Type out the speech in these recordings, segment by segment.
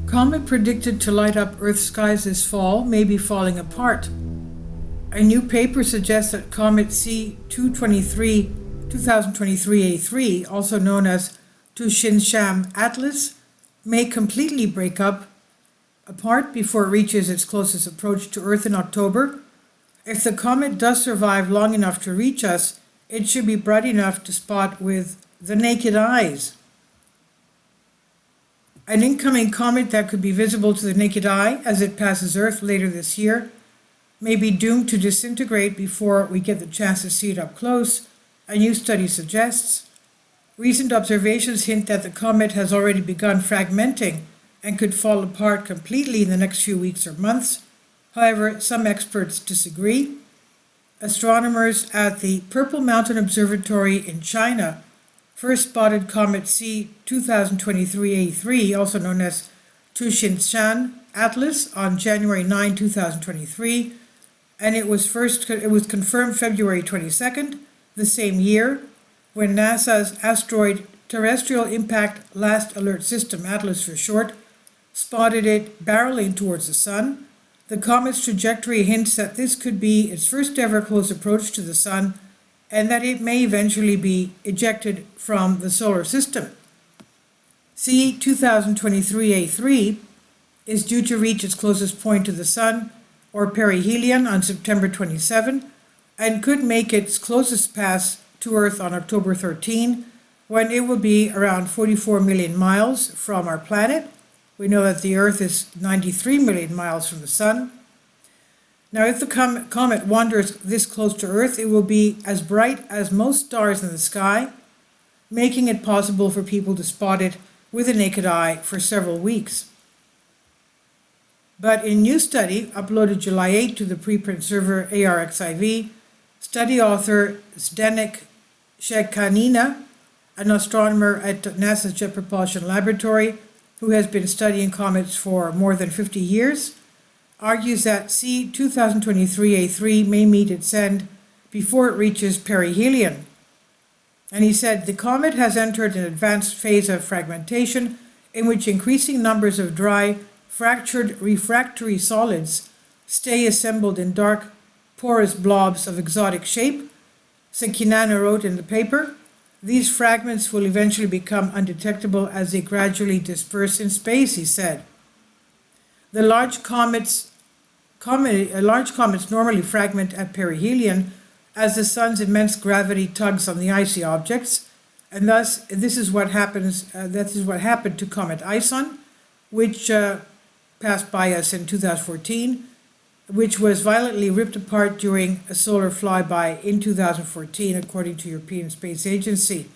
Comet predicted to light up Earth's skies this fall may be falling apart. A new paper suggests that Comet C223 2023A3, also known as Tushinsham Atlas, may completely break apart before it reaches its closest approach to Earth in October. If the comet does survive long enough to reach us, it should be bright enough to spot with the naked eyes. An incoming comet that could be visible to the naked eye as it passes Earth later this year may be doomed to disintegrate before we get the chance to see it up close, a new study suggests. Recent observations hint that the comet has already begun fragmenting and could fall apart completely in the next few weeks or months. However, some experts disagree. Astronomers at the Purple Mountain Observatory in China first spotted Comet C 2023A3, also known as Tushinshan Atlas, on January 9, 2023, and it was confirmed February 22nd, the same year, when NASA's Asteroid Terrestrial Impact Last Alert System, ATLAS for short, spotted it barreling towards the Sun. The comet's trajectory hints that this could be its first ever close approach to the Sun, and that it may eventually be ejected from the solar system. C 2023A3 is due to reach its closest point to the Sun, or perihelion, on September 27, and could make its closest pass to Earth on October 13, when it will be around 44 million miles from our planet. We know that the Earth is 93 million miles from the Sun. Now, if the comet wanders this close to Earth, it will be as bright as most stars in the sky, making it possible for people to spot it with the naked eye for several weeks. But in a new study uploaded July 8 to the preprint server ARXIV, study author Zdenek Shekanina, an astronomer at NASA's Jet Propulsion Laboratory who has been studying comets for more than 50 years, argues that C 2023A3 may meet its end before it reaches perihelion. And he said, the comet has entered an advanced phase of fragmentation in which increasing numbers of dry, fractured refractory solids stay assembled in dark, porous blobs of exotic shape. Sekinana wrote in the paper, these fragments will eventually become undetectable as they gradually disperse in space, he said. Large comets normally fragment at perihelion as the Sun's immense gravity tugs on the icy objects, and thus this is what happened to Comet Ison, which passed by us in 2014, which was violently ripped apart during a solar flyby in 2014, according to European Space Agency.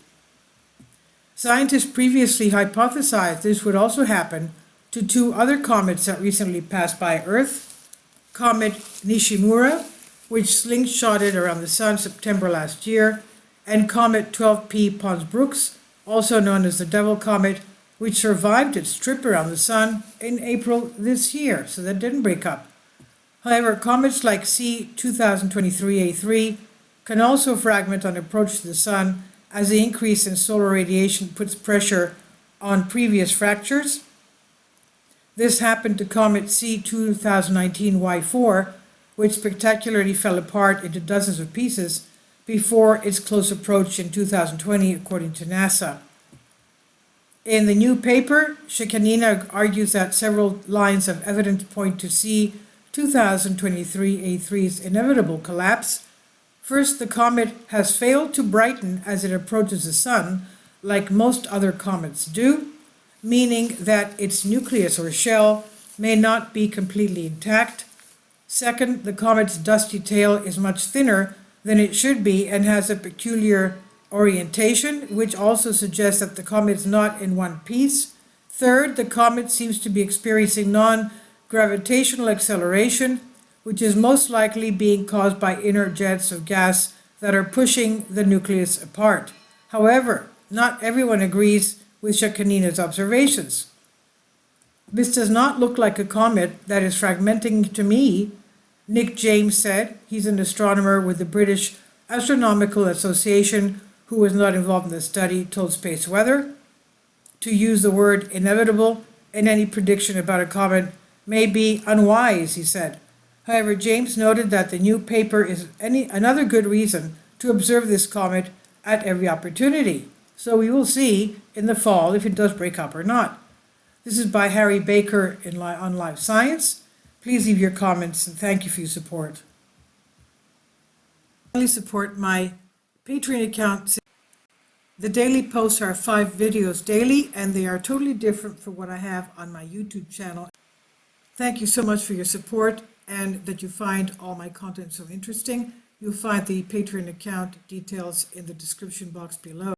Scientists previously hypothesized this would also happen to two other comets that recently passed by Earth, Comet Nishimura, which slingshotted around the Sun September last year, and Comet 12P Pons-Brooks, also known as the Devil Comet, which survived its trip around the Sun in April this year, so that didn't break up. However, comets like C 2023A3 can also fragment on approach to the Sun as the increase in solar radiation puts pressure on previous fractures. This happened to Comet C 2019Y4, which spectacularly fell apart into dozens of pieces before its close approach in 2020, according to NASA. In the new paper, Shekanina argues that several lines of evidence point to C 2023A3's inevitable collapse. First, the comet has failed to brighten as it approaches the Sun, like most other comets do, meaning that its nucleus or shell may not be completely intact. Second, the comet's dusty tail is much thinner than it should be and has a peculiar orientation, which also suggests that the comet is not in one piece. Third, the comet seems to be experiencing non-gravitational acceleration, which is most likely being caused by inner jets of gas that are pushing the nucleus apart. However, not everyone agrees with Shekanina's observations. This does not look like a comet that is fragmenting to me, Nick James said. He's an astronomer with the British Astronomical Association who was not involved in the study, told Space Weather. To use the word inevitable in any prediction about a comet may be unwise, he said. However, James noted that the new paper is another good reason to observe this comet at every opportunity. So we will see in the fall if it does break up or not. This is by Harry Baker on Live Science. Please leave your comments and thank you for your support. Please support my Patreon account. The daily posts are 5 videos daily, and they are totally different from what I have on my YouTube channel. Thank you so much for your support and that you find all my content so interesting. You'll find the Patreon account details in the description box below.